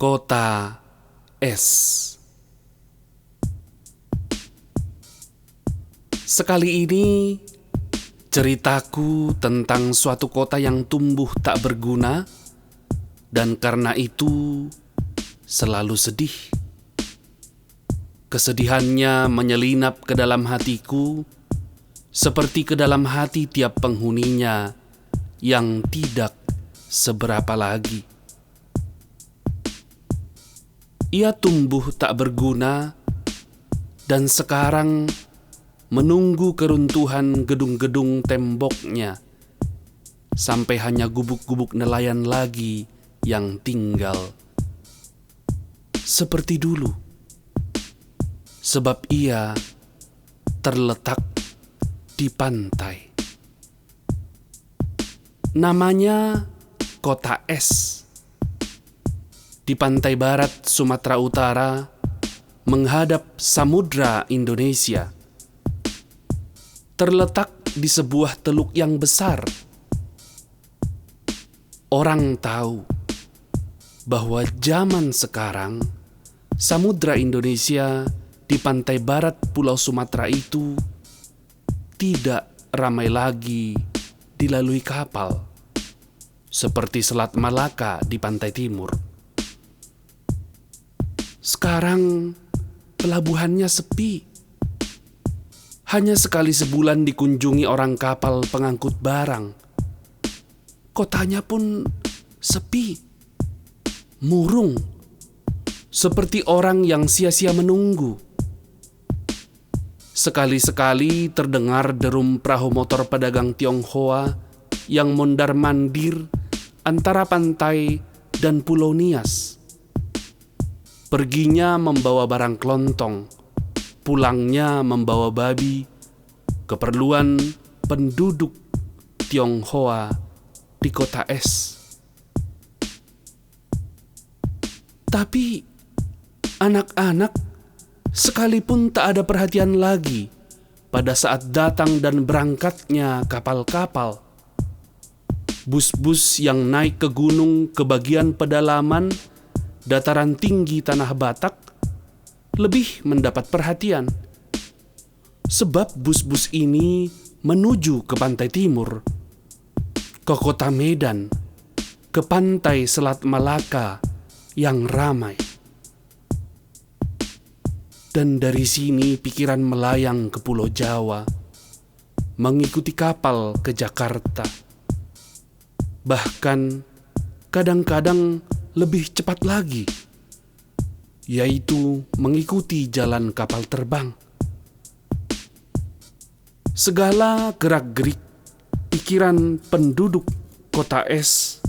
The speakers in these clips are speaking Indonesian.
Kota es. Sekali ini ceritaku tentang suatu kota yang tumbuh tak berguna, dan karena itu selalu sedih. Kesedihannya menyelinap ke dalam hatiku, seperti ke dalam hati tiap penghuninya yang tidak seberapa lagi. Ia tumbuh tak berguna dan sekarang menunggu keruntuhan gedung-gedung temboknya, sampai hanya gubuk-gubuk nelayan lagi yang tinggal. Seperti dulu, sebab ia terletak di pantai. Namanya Kota Es. Di pantai barat Sumatera Utara, menghadap Samudra Indonesia. Terletak di sebuah teluk yang besar. Orang tahu bahwa zaman sekarang Samudra Indonesia di pantai barat Pulau Sumatera itu tidak ramai lagi dilalui kapal, seperti Selat Malaka di pantai timur. Sekarang pelabuhannya sepi. Hanya sekali sebulan dikunjungi orang kapal pengangkut barang. Kotanya pun sepi, murung, seperti orang yang sia-sia menunggu. Sekali-sekali terdengar derum perahu motor pedagang Tionghoa yang mondar-mandir antara pantai dan Pulau Nias. Perginya membawa barang kelontong, pulangnya membawa babi, keperluan penduduk Tionghoa di Kota Es. Tapi anak-anak sekalipun tak ada perhatian lagi pada saat datang dan berangkatnya kapal-kapal. Bus-bus yang naik ke gunung ke bagian pedalaman dataran tinggi Tanah Batak lebih mendapat perhatian, sebab bus-bus ini menuju ke pantai timur, ke kota Medan, ke pantai Selat Malaka yang ramai. Dan dari sini pikiran melayang ke Pulau Jawa, mengikuti kapal ke Jakarta. Bahkan kadang-kadang lebih cepat lagi, yaitu mengikuti jalan kapal terbang. Segala gerak-gerik pikiran penduduk Kota Es,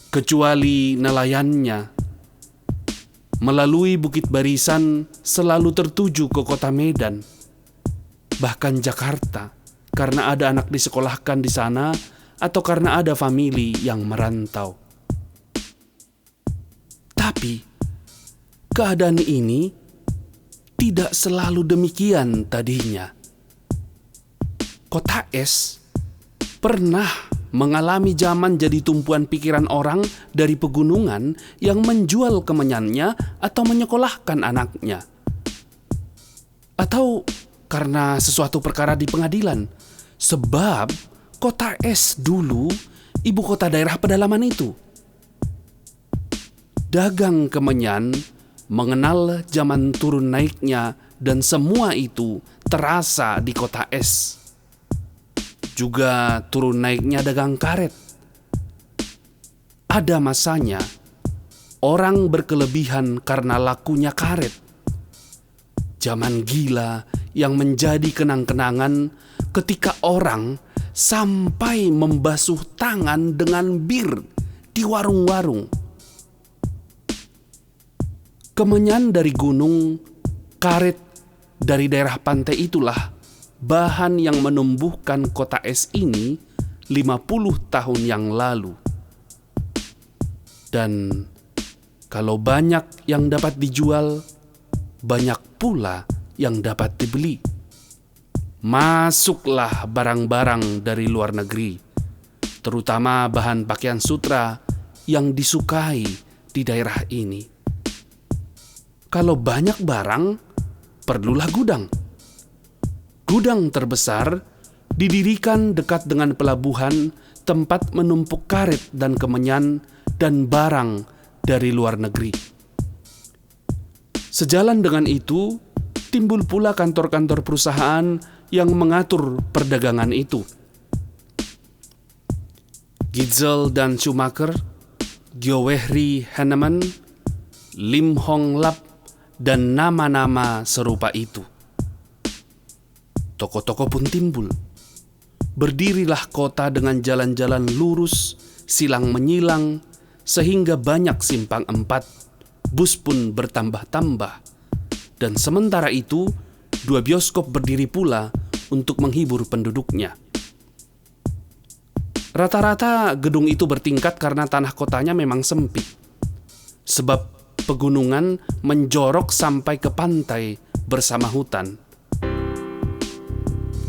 kecuali nelayannya, melalui Bukit Barisan selalu tertuju ke kota Medan, bahkan Jakarta, karena ada anak disekolahkan di sana atau karena ada famili yang merantau. Tapi keadaan ini tidak selalu demikian tadinya. Kota Es pernah mengalami zaman jadi tumpuan pikiran orang dari pegunungan yang menjual kemenyannya atau menyekolahkan anaknya. Atau karena sesuatu perkara di pengadilan. Sebab Kota Es dulu ibu kota daerah pedalaman itu. Dagang kemenyan mengenal zaman turun naiknya, dan semua itu terasa di Kota Es. Juga turun naiknya dagang karet. Ada masanya orang berkelebihan karena lakunya karet. Zaman gila yang menjadi kenang-kenangan ketika orang sampai membasuh tangan dengan bir di warung-warung. Kemenyan dari gunung, karet dari daerah pantai itulah bahan yang menumbuhkan Kota Es ini 50 tahun yang lalu. Dan kalau banyak yang dapat dijual, banyak pula yang dapat dibeli. Masuklah barang-barang dari luar negeri, terutama bahan pakaian sutra yang disukai di daerah ini. Kalau banyak barang, perlulah gudang. Gudang terbesar didirikan dekat dengan pelabuhan, tempat menumpuk karet dan kemenyan dan barang dari luar negeri. Sejalan dengan itu, timbul pula kantor-kantor perusahaan yang mengatur perdagangan itu. Gitzel dan Schumacher, Geoffrey Henneman, Lim Hong Lap, dan nama-nama serupa itu. Toko-toko pun timbul. Berdirilah kota dengan jalan-jalan lurus, silang menyilang, sehingga banyak simpang empat. Bus pun bertambah-tambah. Dan sementara itu, 2 bioskop berdiri pula untuk menghibur penduduknya. Rata-rata gedung itu bertingkat karena tanah kotanya memang sempit. Sebab pegunungan menjorok sampai ke pantai bersama hutan.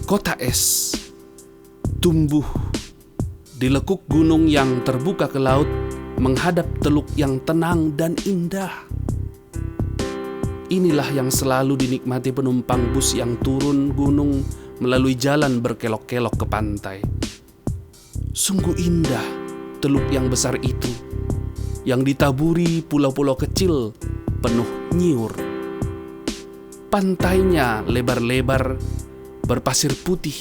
Kota es tumbuh di lekuk gunung yang terbuka ke laut, menghadap teluk yang tenang dan indah. Inilah yang selalu dinikmati penumpang bus yang turun gunung melalui jalan berkelok-kelok ke pantai. Sungguh indah teluk yang besar itu, yang ditaburi pulau-pulau kecil penuh nyiur. Pantainya lebar-lebar, berpasir putih,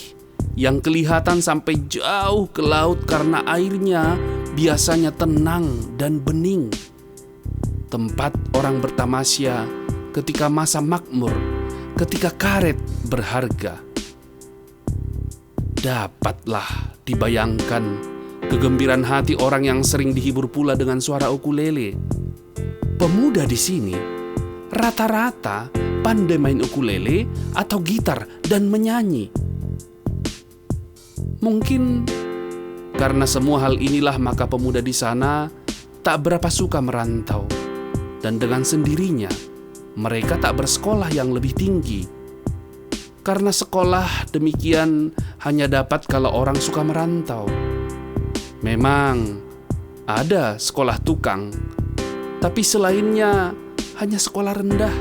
yang kelihatan sampai jauh ke laut karena airnya biasanya tenang dan bening. Tempat orang bertamasya ketika masa makmur, ketika karet berharga. Dapatlah dibayangkan kegembiraan hati orang yang sering dihibur pula dengan suara ukulele. Pemuda di sini rata-rata pandai main ukulele atau gitar dan menyanyi. Mungkin karena semua hal inilah maka pemuda di sana tak berapa suka merantau, dan dengan sendirinya mereka tak bersekolah yang lebih tinggi. Karena sekolah demikian hanya dapat kalau orang suka merantau. Memang ada sekolah tukang, tapi selainnya hanya sekolah rendah.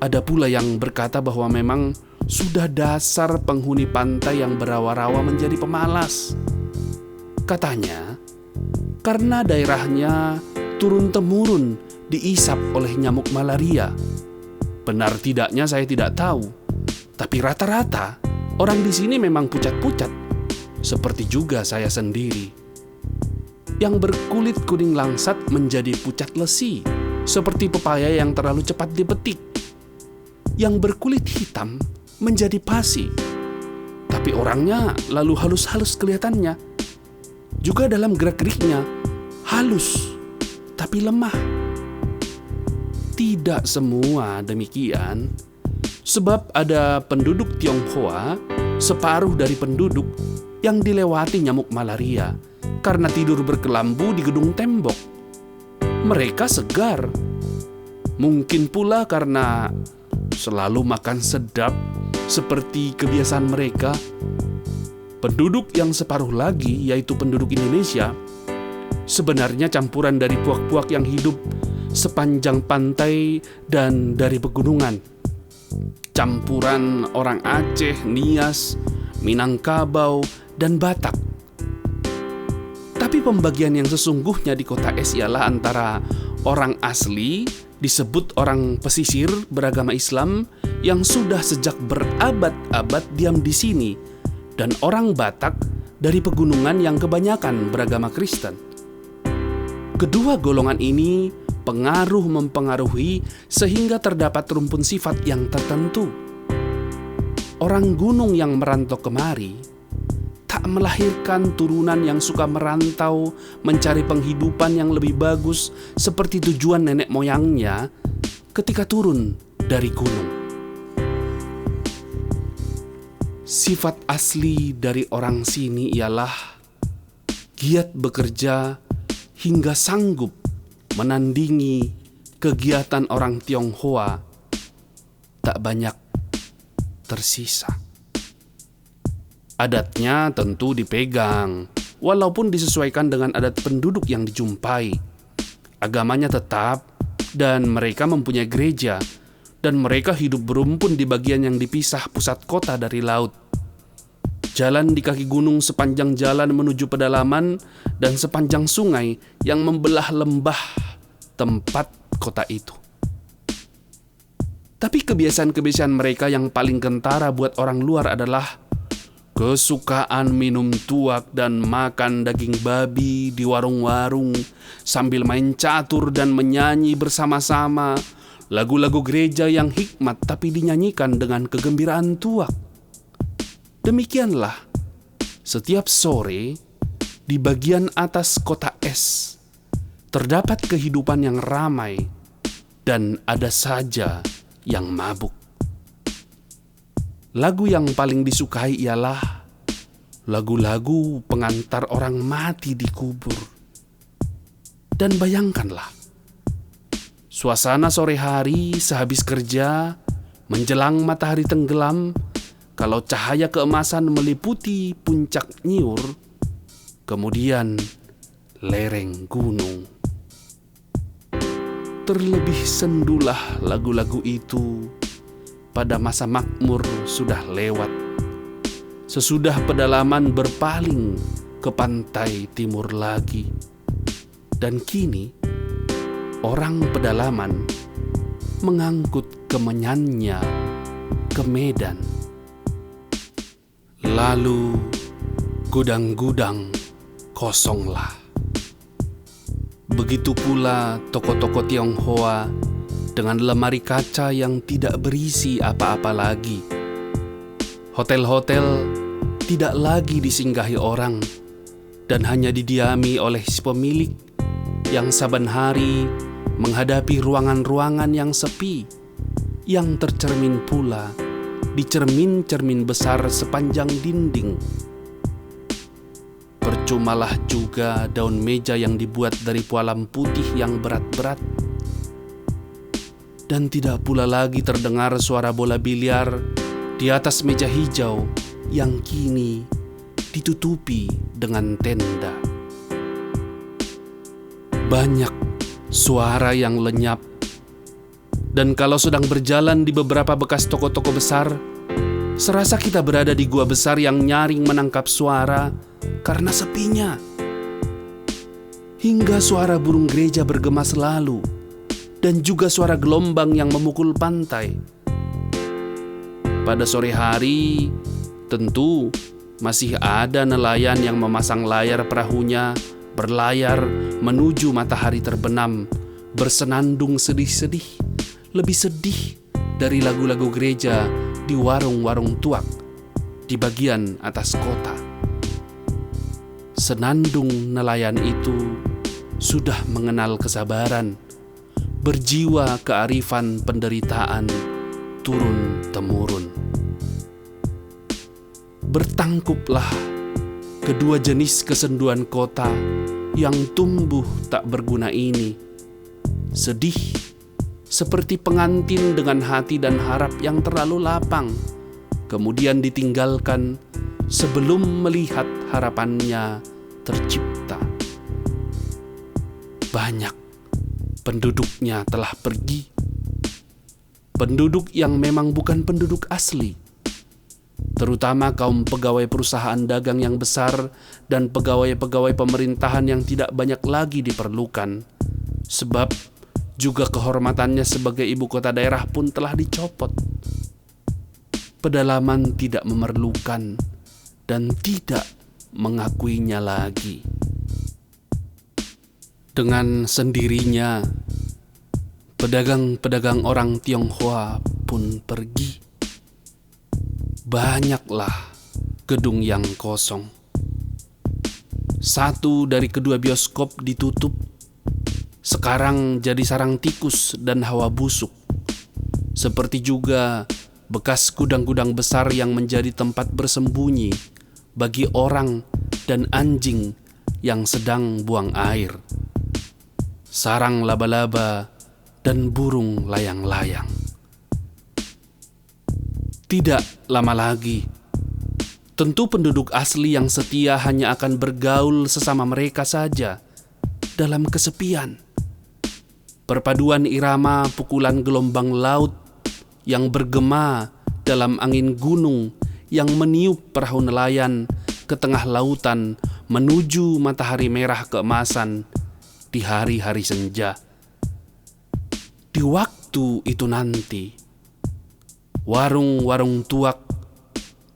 Ada pula yang berkata bahwa memang sudah dasar penghuni pantai yang berawa-rawa menjadi pemalas. Katanya, karena daerahnya turun-temurun diisap oleh nyamuk malaria. Benar tidaknya saya tidak tahu, tapi rata-rata orang di sini memang pucat-pucat, seperti juga saya sendiri. Yang berkulit kuning langsat menjadi pucat lesi, seperti pepaya yang terlalu cepat dipetik. Yang berkulit hitam menjadi pasi, tapi orangnya lalu halus-halus kelihatannya. Juga dalam gerak-geriknya halus, tapi lemah. Tidak semua demikian, sebab ada penduduk Tionghoa, separuh dari penduduk, yang dilewati nyamuk malaria karena tidur berkelambu di gedung tembok. Mereka segar, mungkin pula karena selalu makan sedap seperti kebiasaan mereka. Penduduk yang separuh lagi, yaitu penduduk Indonesia, sebenarnya campuran dari puak-puak yang hidup sepanjang pantai dan dari pegunungan. Campuran orang Aceh, Nias, Minangkabau, dan Batak. Tapi pembagian yang sesungguhnya di kota es ialah antara orang asli, disebut orang pesisir beragama Islam yang sudah sejak berabad-abad diam di sini, dan orang Batak dari pegunungan yang kebanyakan beragama Kristen. Kedua golongan ini pengaruh mempengaruhi sehingga terdapat rumpun sifat yang tertentu. Orang gunung yang merantau kemari tak melahirkan turunan yang suka merantau mencari penghidupan yang lebih bagus seperti tujuan nenek moyangnya ketika turun dari gunung. Sifat asli dari orang sini ialah giat bekerja hingga sanggup menandingi kegiatan orang Tionghoa. Tak banyak tersisa. Adatnya tentu dipegang, walaupun disesuaikan dengan adat penduduk yang dijumpai. agamanya tetap, dan mereka mempunyai gereja, dan mereka hidup berumpun di bagian yang dipisah pusat kota dari laut. Jalan di kaki gunung sepanjang jalan menuju pedalaman dan sepanjang sungai yang membelah lembah tempat kota itu. Tapi kebiasaan-kebiasaan mereka yang paling kentara buat orang luar adalah kesukaan minum tuak dan makan daging babi di warung-warung sambil main catur dan menyanyi bersama-sama lagu-lagu gereja yang hikmat tapi dinyanyikan dengan kegembiraan tuak. Demikianlah, setiap sore di bagian atas kota es terdapat kehidupan yang ramai dan ada saja yang mabuk. Lagu yang paling disukai ialah lagu-lagu pengantar orang mati di kubur. Dan bayangkanlah, suasana sore hari sehabis kerja, menjelang matahari tenggelam, kalau cahaya keemasan meliputi puncak Nyiur, kemudian lereng gunung. Terlebih sendulah lagu-lagu itu pada masa makmur sudah lewat, sesudah pedalaman berpaling ke pantai timur lagi. Dan kini orang pedalaman mengangkut kemenyannya ke Medan. Lalu gudang-gudang kosonglah. Begitu pula toko-toko Tionghoa dengan lemari kaca yang tidak berisi apa-apa lagi. Hotel-hotel tidak lagi disinggahi orang dan hanya didiami oleh si pemilik yang saban hari menghadapi ruangan-ruangan yang sepi, yang tercermin pula di cermin-cermin besar sepanjang dinding. Percumalah juga daun meja yang dibuat dari pualam putih yang berat-berat. Dan tidak pula lagi terdengar suara bola biliar di atas meja hijau yang kini ditutupi dengan tenda. Banyak suara yang lenyap, dan kalau sedang berjalan di beberapa bekas toko-toko besar, serasa kita berada di gua besar yang nyaring menangkap suara karena sepinya. Hingga suara burung gereja bergema selalu, dan juga suara gelombang yang memukul pantai. Pada sore hari, tentu masih ada nelayan yang memasang layar perahunya berlayar menuju matahari terbenam, bersenandung sedih-sedih, lebih sedih dari lagu-lagu gereja di warung-warung tuak di bagian atas kota. Senandung nelayan itu sudah mengenal kesabaran, berjiwa kearifan penderitaan turun-temurun. Bertangkuplah kedua jenis kesenduan kota yang tumbuh tak berguna ini, sedih seperti pengantin dengan hati dan harap yang terlalu lapang, kemudian ditinggalkan sebelum melihat harapannya tercipta. Banyak penduduknya telah pergi, penduduk yang memang bukan penduduk asli, terutama kaum pegawai perusahaan dagang yang besar dan pegawai-pegawai pemerintahan yang tidak banyak lagi diperlukan, sebab juga kehormatannya sebagai ibu kota daerah pun telah dicopot. Pedalaman tidak memerlukan dan tidak mengakuinya lagi. Dengan sendirinya, pedagang-pedagang orang Tionghoa pun pergi. Banyaklah gedung yang kosong. Satu dari kedua bioskop ditutup, sekarang jadi sarang tikus dan hawa busuk. Seperti juga bekas gudang-gudang besar yang menjadi tempat bersembunyi bagi orang dan anjing yang sedang buang air, sarang laba-laba dan burung layang-layang. Tidak lama lagi, tentu penduduk asli yang setia hanya akan bergaul sesama mereka saja dalam kesepian, Perpaduan irama pukulan gelombang laut yang bergema dalam angin gunung yang meniup perahu nelayan ke tengah lautan menuju matahari merah keemasan di hari-hari senja. Di waktu itu nanti, warung-warung tuak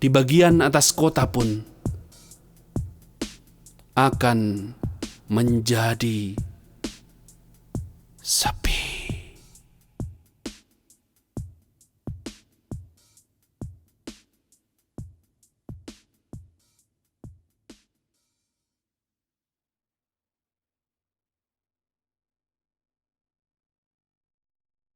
di bagian atas kota pun akan menjadi sepi.